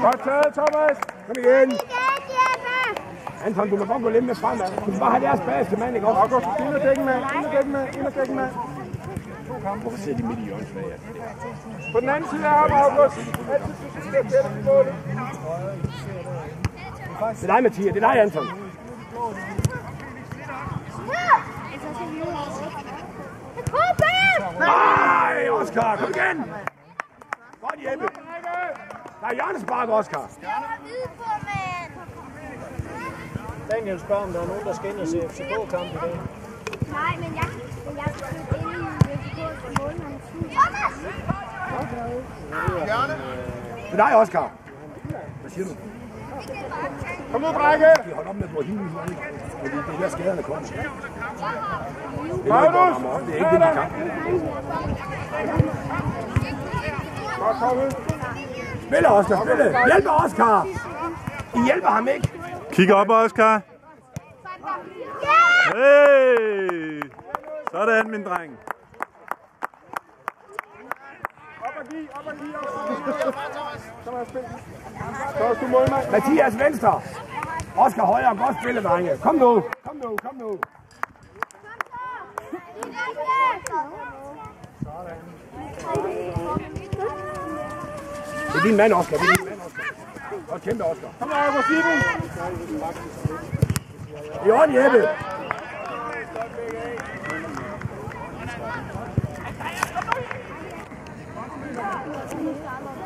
Godt taget, Thomas. Kom igen. Anton, du må godt gå lidt med fremad. Du må bare have deres bagerste mand, ikke? August, ind og dække med. Hvorfor sidder de midt i hjørnet? På den anden side af ham, August. Altid synes, det er tæt på målet. Det er dig, Mathias. Det er dig, Anton. Nej, Oscar, kom igen! Godt Jeppe! Der er hjørnespark, Oscar! Daniel spørger, om der er nogen, der skal ind og se FCK-kamp i dag. Nej, men jeg skal ind i FCK for målmanden. Det er dig, Oscar. Hvad siger du? Kom ud, drenge! Hold op med at gå hele tiden. Det er der skaderne kommer. Magnus! Det er ikke den her kamp. Godt kommet. Spiller, Oscar, spille! Hjælper, Oscar! I hjælper ham ikke. Kig op, Oscar. Hey! Sådan, min dreng. Op og giv. Kom her, spil. Så du målmand. Mathias venstre. Oscar højre, godt spillet, drenge. Kom nu. Det er din mand, Oscar. Godt kæmpe, Oscar. Kom her, August Iben. I orden, Jeppe.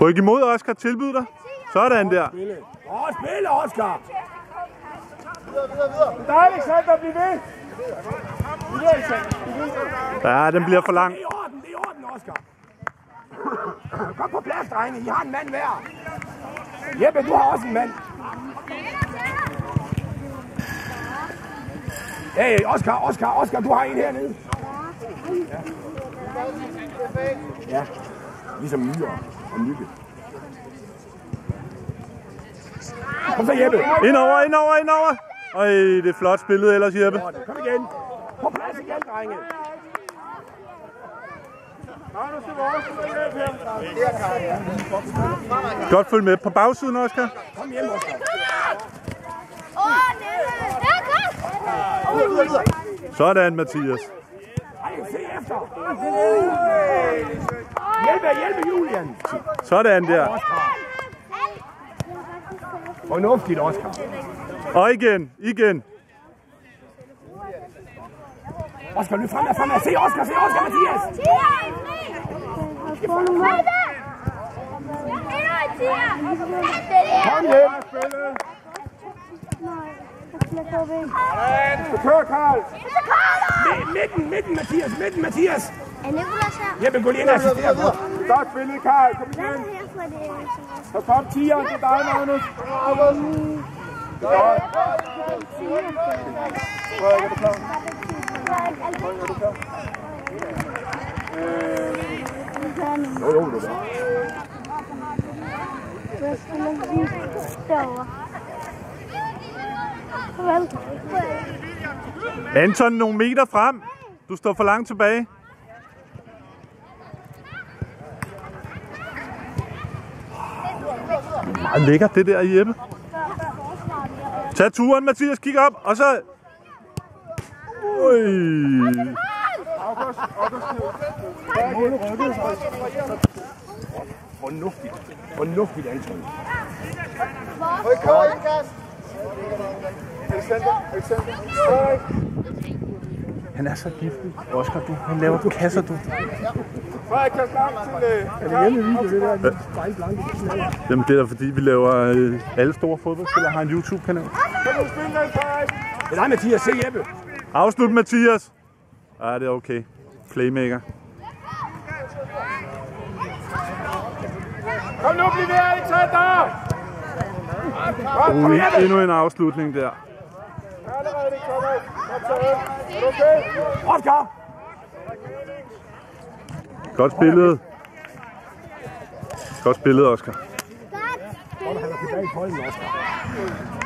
Ryk imod, Oscar. Tilbyd dig. Sådan der. Spille, Oscar. Det er Alexander, bliv ved. Ja, den bliver for lang. Det er i orden, Oscar. Kom på plads, drenge. I har en mand hver. Jeppe, du har også en mand. Hey, Oscar, du har en hernede. Ja, ligesom myrer og mygge. Kom så, Jeppe. Indover. Øj, det er flot spillet ellers, Jeppe. Kom igen. På plads igen, drenge. Godt følg med på bagsiden, Oscar. Kom hjem, Oscar. Sådan, Mathias. Se efter. Hjælpe, Julian. Sådan der. Fornuftigt, Oscar. Og igen. Oscar, løb fremad. Se Oscar, Mathias. Kom hjem. Kør, Karl. Midten, Mathias. Er Nicolas her? Jeppe, gå lige ind og assistere. Godt spillet, Karl. Kom igen. Så top 10'eren til dig, Magnus. Godt. Er du klar? Jo, det er Anton, nogle meter frem. Du står for langt tilbage. Meget lækkert det der, Jeppe. Tag turen, Mathias. Kig op, og så... Fornuftigt, Anton. Han er så giftig. Oscar, du. Han laver kasser, du. Er det hjemme video, det der? Jamen, det er fordi, vi laver... alle store fodboldspillere har en YouTube-kanal. Det er dig, Mathias. Se Jeppe. Afslut, Mathias. Ja, det er okay. Playmaker. Kom nu, bliv ved, Alexander! Endnu en afslutning der. Oscar! Godt spillet. Godt spillet, Oscar. Han er tilbage i pollen, Oscar.